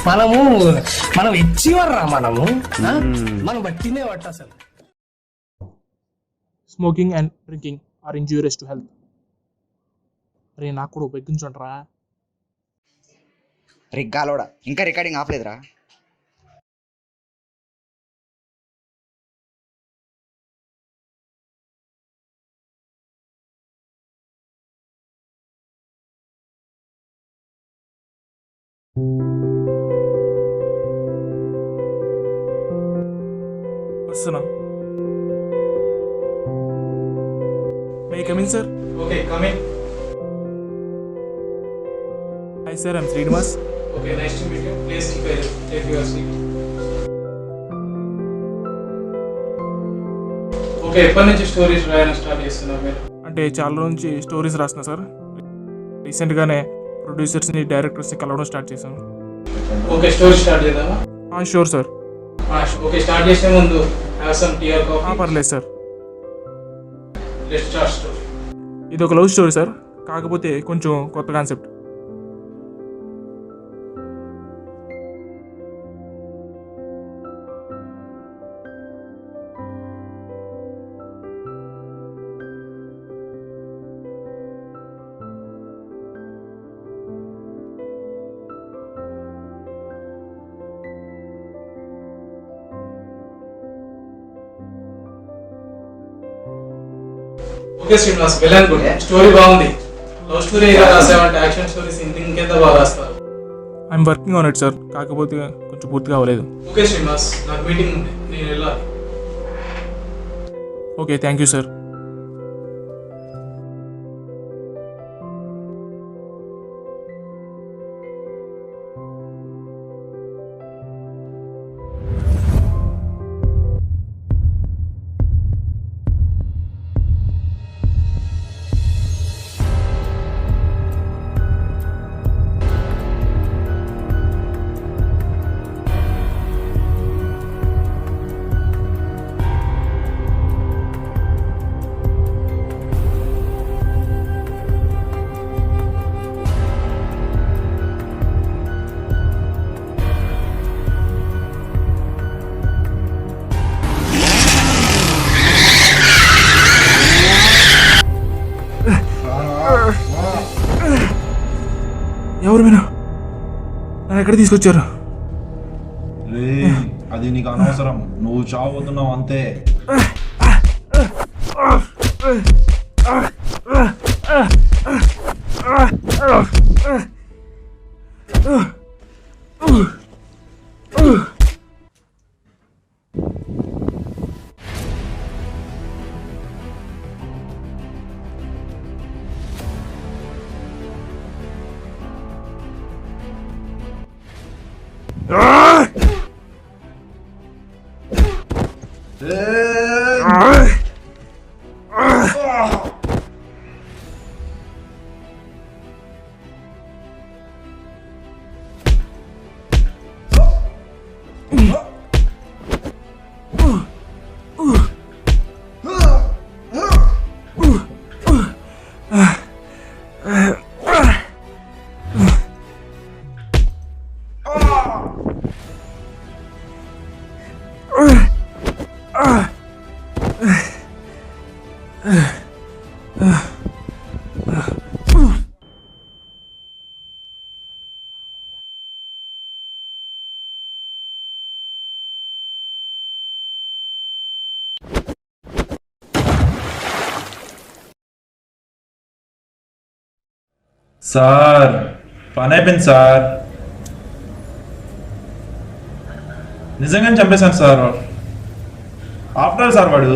మనము మనం ఇచ్చివర్రా మనము మనం బట్టినే పట్ట అసలు. Smoking and drinking are injurious to health. అరే నాకు కూడా ఉపయోగించండిరా. రిగ్గాలోడా ఇంకా రికార్డింగ్ ఆపలేదురా. వస్తున్నా. May coming sir. Okay, come in. Hi sir, I'm Srinivas. Okay, nice to meet you. Please take your seat. Okay, ఎప్పటి నుంచి స్టోరీస్ రాయడం స్టార్ట్ చేస్తున్నారు మీరు? అంటే చాలా రోజుల నుంచి స్టోరీస్ రాస్తున్నా సార్. రీసెంట్గానే ప్రొడ్యూసర్స్ని డైరెక్టర్స్ని కలవడం స్టార్ట్ చేశాను. ఓకే, స్టోరీ స్టార్ట్ చేద్దామా? Sure sir. ఓకే, స్టార్ట్ చేసే ముందు have some tea or coffee? పర్లేదు సార్. Let's start story. ఇది ఒక లవ్ స్టోరీ సార్, కాకపోతే కొంచెం కొత్త concept. Okay Srinivas, well and good. Story బాగుంది. లవ్ స్టోరీ ఎలా రాసావంటే యాక్షన్ స్టోరీస్ ఇంకెంత బాగా రాస్తారు. I'm working on it sir, కాకపోతే కొంచెం పూర్తిగా అవ్వలేదు. ఓకే శ్రీనివాస్, నాకు మీటింగ్ ఉంది, నేను వెళ్ళాలి. Okay, thank you sir. ఎవరు మీరు? నన్ను ఎక్కడ తీసుకొచ్చారు? అది నీకు అనవసరం, నువ్వు చావబోతున్నావు అంతే. సార్, పని అయిపోయింది సార్. నిజంగానే చంపేశాను సార్. ఆఫ్టర్ సార్ వాడు.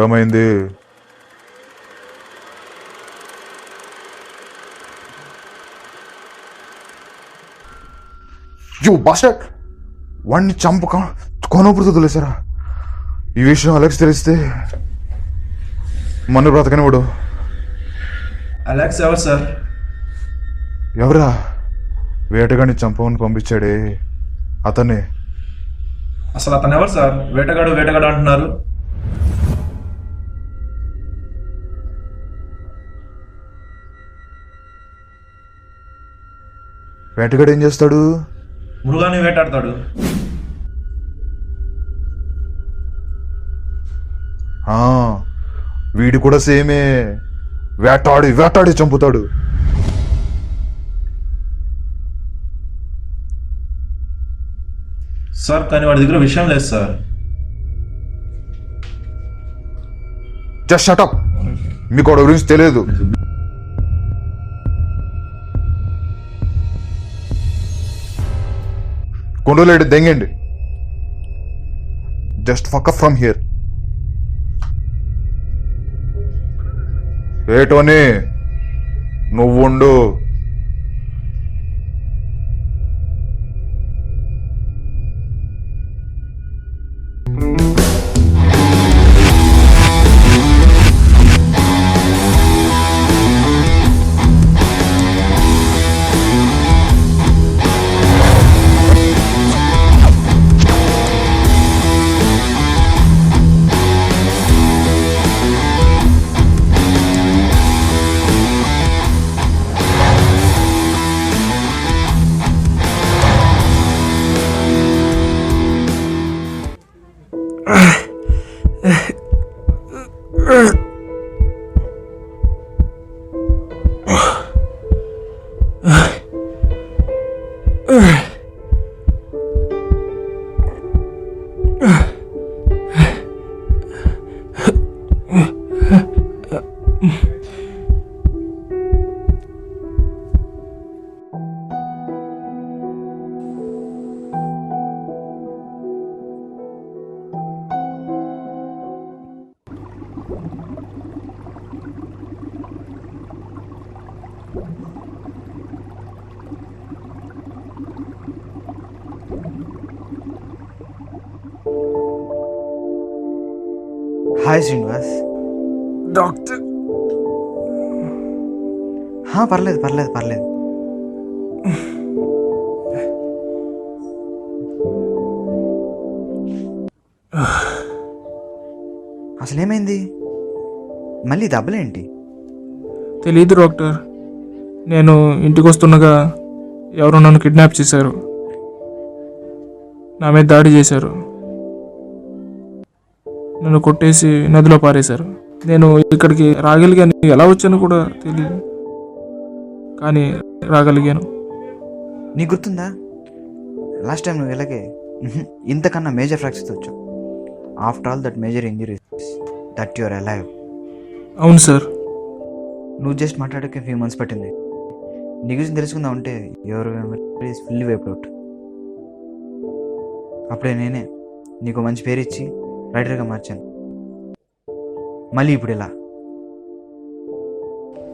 ఏమైంది? యో బాస్టర్డ్, వాడిని చంపక కొనపుడుతూ తెలిసారా? ఈ విషయం అలెక్స్ తెలిస్తే మన బ్రతకని వాడు. అలెక్స్ ఎవరు సార్? ఎవరా? వేటగాడిని చంపమని పంపించాడే అతనే. అసలు అతను ఎవరు సార్? వేటగాడు వేటగాడు అంటున్నారు. వేటగాడు ఏం చేస్తాడు? మృగాన్ని వేటాడతాడు. ఆ, వీడు కూడా సేమే, వేటాడి వేటాడి చంపుతాడు. సార్ కానీ వాడి దగ్గర విషయం లేదు సార్. జస్ట్ షటప్, మీకు వాడి గురించి తెలియదు. కొండలేడు దెంగండి. Just fuck up from here. ఏ టోనీ, నువ్వుండు. హాయ్ శ్రీనివాస్. డాక్టర్ పర్లేదు పర్లేదు పర్లేదు. అసలేమైంది? మళ్ళీ దెబ్బలేంటి? తెలీదు డాక్టర్. నేను ఇంటికి వస్తుండగా ఎవరో నన్ను కిడ్నాప్ చేశారు, నా మీద దాడి చేశారు, నన్ను కొట్టేసి నదిలో పారేశారు. నేను ఇక్కడికి రాగలిగాను, ఎలా వచ్చాను కూడా తెలియదు, కానీ రాగలిగాను. నీకు గుర్తుందా లాస్ట్ టైం నువ్వు ఇలాగే ఇంతకన్నా మేజర్ ఫ్రాక్చర్స్ వచ్చావు. After all that major injuries that your alive. అవును సార్. నువ్వు జస్ట్ మాట్లాడకే ఫ్యూ మంత్స్ పట్టింది. నీ గురించి తెలుసుకుందాం అంటే your memories fully wiped out. అప్పుడే నేనే నీకు మంచి పేరు ఇచ్చి రైటర్గా మార్చాను. మళ్ళీ ఇప్పుడు ఇలా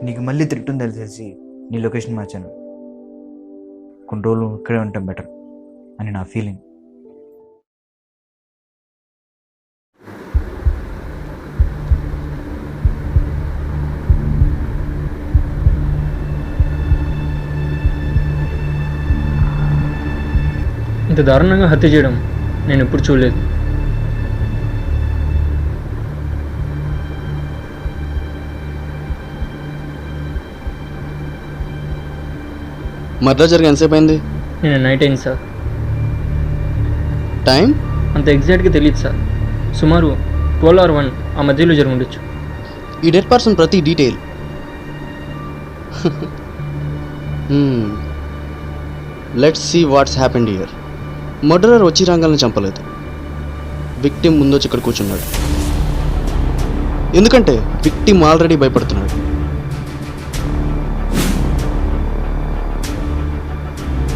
నీకు మళ్ళీ తిట్టుందని తెలిసేసి నీ లొకేషన్ మార్చాను. కొన్ని రోజులు ఇక్కడే ఉంటాం బెటర్ అని నా ఫీలింగ్. ఇంత దారుణంగా హత్య చేయడం నేను ఎప్పుడు చూడలేదు. మర్డర్ జరిగి ఎంతసేపు అయింది? నేను నైట్ అయింది సార్. టైం అంత ఎగ్జాక్ట్గా తెలియదు సార్. సుమారు 12 or 1 ఆ మధ్యలో జరిగి ఉండొచ్చు. ఈ డెడ్ పర్సన్ ప్రతి detail let's see what's happened here. Murderer వచ్చి రంగాలను చంపలేదు, విక్టిమ్ ముందొచ్చి ఇక్కడ కూర్చున్నాడు. ఎందుకంటే విక్టిమ్ ఆల్రెడీ భయపడుతున్నాడు.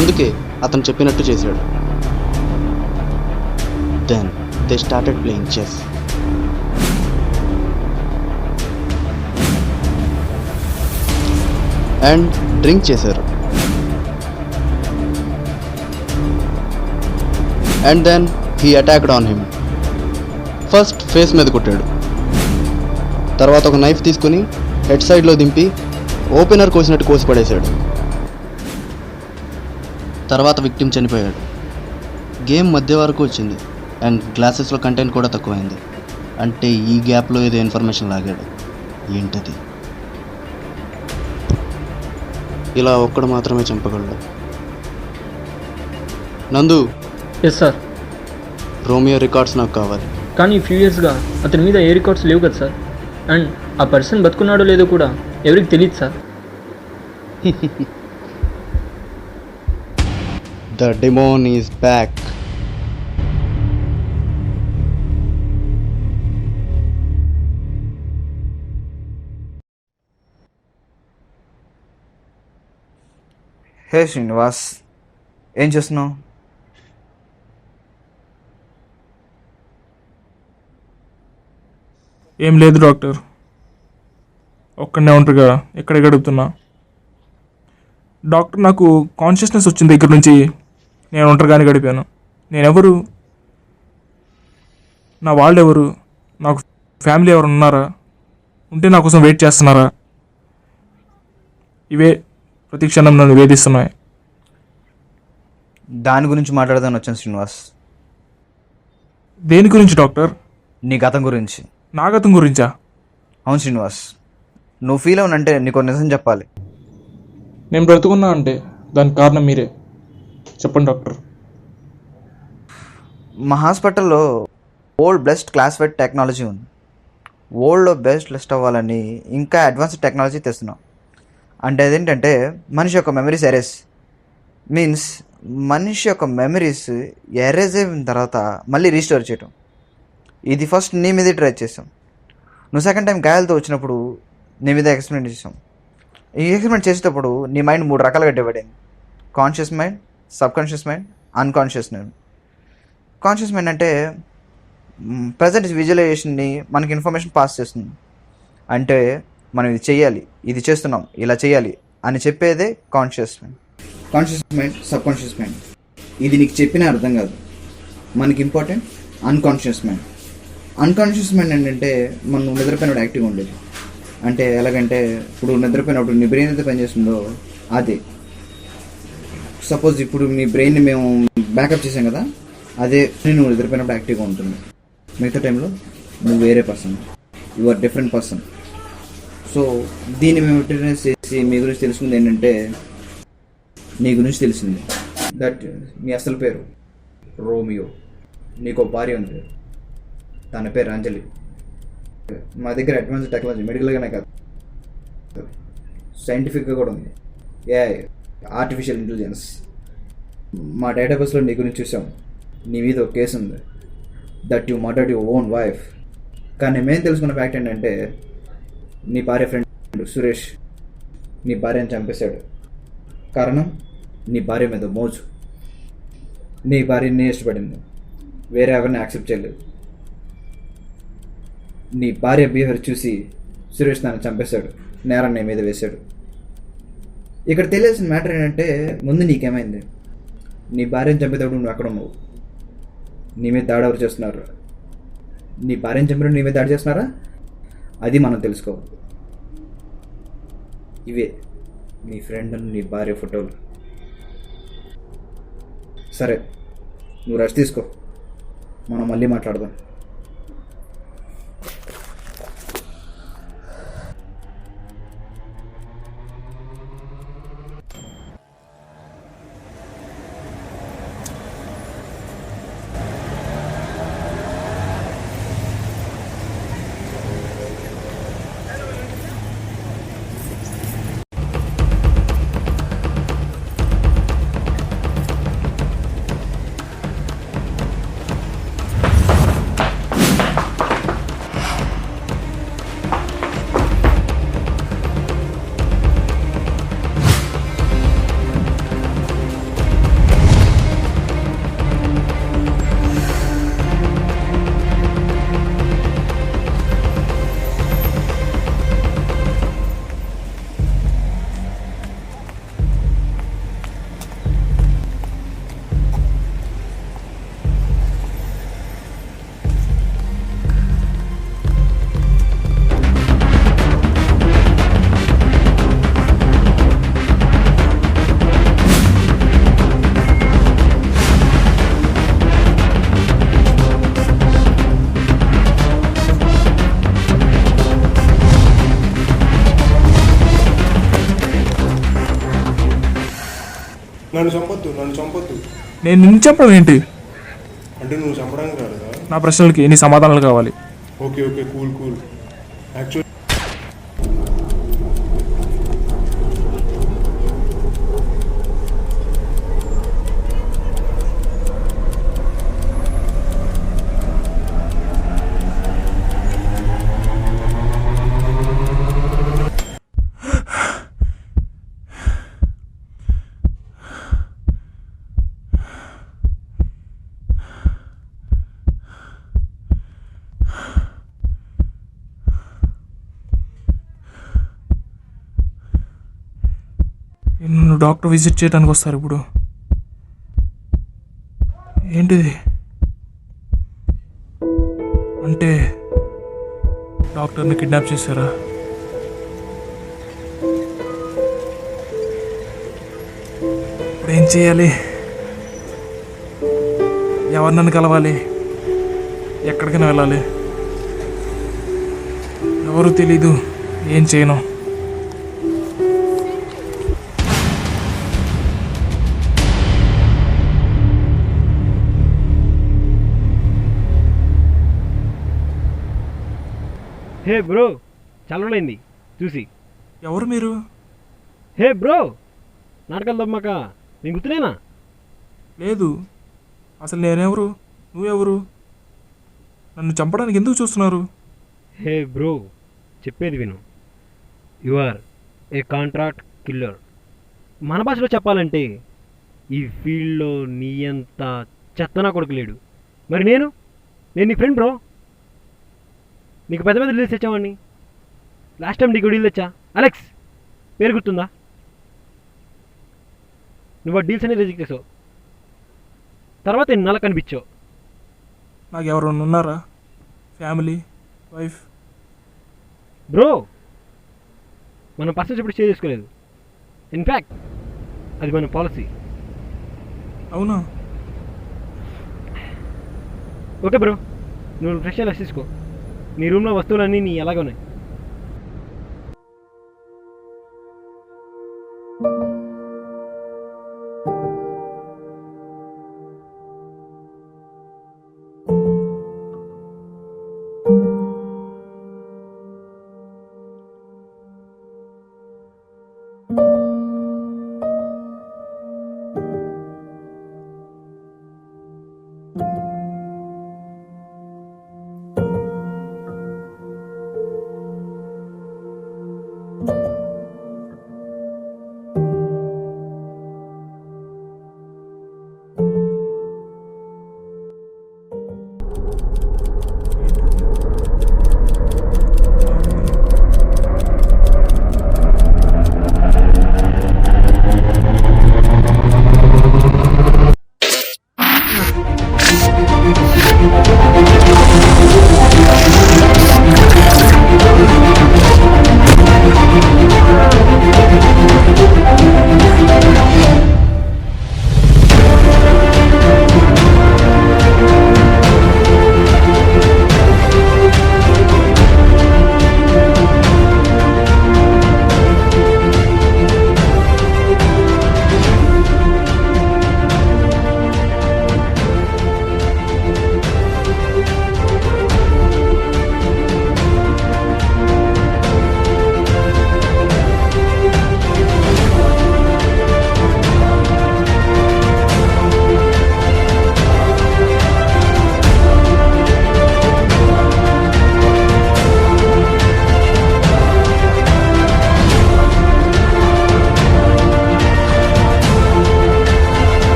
అందుకే అతను చెప్పినట్టు చేశాడు. Then they started playing chess. And drink చేశారు. And then he attacked on him. First face మీద కొట్టాడు, తర్వాత ఒక నైఫ్ తీసుకుని హెడ్ సైడ్లో దింపి ఓపెనర్ కోసినట్టు కోసి పడేశాడు. తర్వాత విక్టిమ్ చనిపోయాడు. గేమ్ మధ్య వరకు వచ్చింది, అండ్ గ్లాసెస్లో కంటెంట్ కూడా తక్కువైంది. అంటే ఈ గ్యాప్లో ఏదో ఇన్ఫర్మేషన్ లాగాడు. ఏంటది? ఇలా ఒక్కడు మాత్రమే చంపగలడు. నందు, ఎస్ సార్. రోమియో రికార్డ్స్ నాకు కావాలి. కానీ ఫ్యూ ఇయర్స్గా అతని మీద ఏ రికార్డ్స్ లేవు కదా సార్. అండ్ ఆ పర్సన్ బతుకున్నాడో లేదో కూడా ఎవరికి తెలియదు sir. The demon is back. Hey Srinivas, ఏం చేస్తున్నావు? ఏం లేదు డాక్టర్, ఒక్కడనే ఒంటరిగా ఎక్కడ గడుపుతున్నా. డాక్టర్, నాకు కాన్షియస్నెస్ వచ్చిన దగ్గర నుంచి నేను ఒంటరిగానే గడిపాను. నేనెవరు, నా వాళ్ళు ఎవరు, నాకు ఫ్యామిలీ ఎవరు ఉన్నారా, ఉంటే నా కోసం వెయిట్ చేస్తున్నారా, ఇవే ప్రతి క్షణం నన్ను వేధిస్తున్నాయి. దాని గురించి మాట్లాడదాని వచ్చాను శ్రీనివాస్. దేని గురించి డాక్టర్? నీ గతం గురించి. నా గతం గురించా? అవును శ్రీనివాస్, నువ్వు ఫీల్ అవునంటే నీకు నిజం చెప్పాలి. నేను బ్రతుకున్నా అంటే దానికి కారణం మీరే. చెప్పండి డాక్టర్. మా హాస్పిటల్లో ఓల్డ్ బెస్ట్ క్లాసిఫైడ్ టెక్నాలజీ ఉంది. వరల్డ్లో బెస్ట్ లిస్ట్ అవ్వాలని ఇంకా అడ్వాన్స్డ్ టెక్నాలజీ తెస్తున్నాం. అంటే అదేంటంటే మనిషి యొక్క మెమరీస్ ఎరేస్ మీన్స్ మనిషి యొక్క మెమరీస్ ఎరేజ్ అయిన తర్వాత మళ్ళీ రీస్టోర్ చేయటం. ఇది ఫస్ట్ నీ మీదే ట్రై చేసాం. నువ్వు సెకండ్ టైం గాయాలతో వచ్చినప్పుడు నీ మీద ఎక్స్పెరిమెంట్ చేసాం. ఈ ఎక్స్పెరిమెంట్ చేసేటప్పుడు నీ మైండ్ 3 రకాలుగా డివైడ్ అయింది. Conscious mind, subconscious mind, unconscious mind. Conscious mind అంటే ప్రజెంట్ విజువలైజేషన్ని మనకి ఇన్ఫర్మేషన్ పాస్ చేస్తుంది. అంటే మనం ఇది చేయాలి, ఇది చేస్తున్నాం, ఇలా చేయాలి అని చెప్పేదే conscious mind. Conscious mind, subconscious mind ఇది నీకు చెప్పినా అర్థం కాదు. మనకి important unconscious mind. Unconscious mind ఏంటంటే మనం నిద్రపోయినప్పుడు యాక్టివ్గా ఉండేది. అంటే ఎలాగంటే ఇప్పుడు నిద్రపోయినప్పుడు నీ బ్రెయిన్ అయితే పనిచేస్తుందో అదే. సపోజ్ ఇప్పుడు మీ బ్రెయిన్ని మేము బ్యాకప్ చేసాం కదా, అదే నువ్వు నిద్రపోయినప్పుడు యాక్టివ్గా ఉంటుంది. మిగతా టైంలో నువ్వు వేరే person, you are different person. So దీన్ని మేము విట్నెస్ చేసి మీ గురించి తెలుసుకుంది ఏంటంటే, నీ గురించి తెలిసింది దట్ మీ అసలు పేరు రోమియో, నీకు భార్య ఉంది, తన పేరు అంజలి. మా దగ్గర అడ్వాన్స్ టెక్నాలజీ మెడికల్గానే కాదు సైంటిఫిక్గా కూడా ఉంది. AI, artificial intelligence. మా డేటాబేస్లో నీ గురించి చూసాం. నీ మీద ఒక కేసు ఉంది that you murdered your own wife. కానీ మేము తెలుసుకున్న ఫ్యాక్ట్ ఏంటంటే నీ భార్య ఫ్రెండ్ సురేష్ నీ భార్యను చంపేశాడు. కారణం నీ భార్య మీద మోజు. నీ భార్యని ఇష్టపడింది, వేరే ఎవరిని యాక్సెప్ట్ చేయలేదు. నీ భార్య బిహేవియర్ చూసి సురేష్ నన్ను చంపేశాడు, నేరం నీ మీద వేశాడు. ఇక్కడ తెలియాల్సిన మ్యాటర్ ఏంటంటే, ముందు నీకేమైంది? నీ భార్యను చంపేటప్పుడు నువ్వు ఎక్కడ ఉన్నావు? నీ మీద దాడి ఎవరు చేస్తున్నారు? నీ భార్యను చంపినప్పుడు నీ మీద దాడి చేస్తున్నారా? అది మనం తెలుసుకోవాలి. ఇవే నీ ఫ్రెండ్ నీ భార్య ఫోటోలు. సరే, నువ్వు రెస్ట్ తీసుకో, మనం మళ్ళీ మాట్లాడదాం. నన్ను చంపొద్దు. నేను నిన్ను చెప్పడం ఏంటి? అంటే నువ్వు చంపడానికి రాలేదా? నా ప్రశ్నలకి నీ సమాధానాలు కావాలి. Okay cool. యాక్చువల్ నన్ను డాక్టర్ విజిట్ చేయడానికి వస్తారు ఇప్పుడు. ఏంటిది? అంటే డాక్టర్ని కిడ్నాప్ చేశారా? ఇప్పుడు ఏం చేయాలి? ఎవరు నన్ను కలవాలి? ఎక్కడికైనా వెళ్ళాలి? ఎవరు తెలీదు. ఏం చేయను? హే బ్రో, చాలా రోజులైంది చూసి. ఎవరు మీరు? హే బ్రో, నాటకాలు దమ్మాక నేను గుర్తులేనా? లేదు. అసలు నేనెవరు? నువ్వెవరు? నన్ను చంపడానికి ఎందుకు చూస్తున్నారు? హే బ్రో, చెప్పేది విను. You are a contract killer. మన భాషలో చెప్పాలంటే ఈ ఫీల్డ్లో నీ అంత చెత్తనా కొడుకు లేడు. మరి నేను నీ ఫ్రెండ్ బ్రో. నీకు పెద్ద పెద్ద డీల్స్ తెచ్చావాడిని. లాస్ట్ టైం నీకు డీల్ తెచ్చా, అలెక్స్ పేరు గుర్తుందా? నువ్వు ఆ డీల్స్ అనేది రిజెక్ట్ చేసావు. తర్వాత ఎన్నాళ్ళకి కనిపించావు. నాకు ఎవరైనా ఉన్నారా? Family, wife? బ్రో, మనం పర్సన్స్ ఎప్పుడు షేర్ చేసుకోలేదు. ఇన్ఫ్యాక్ట్ అది మన పాలసీ. అవునా? ఓకే బ్రో, నువ్వు ఫ్రెష్ అయ్యి తీసుకో. నీ రూమ్లో వస్తువులన్నీ నీ ఎలాగ ఉన్నాయి.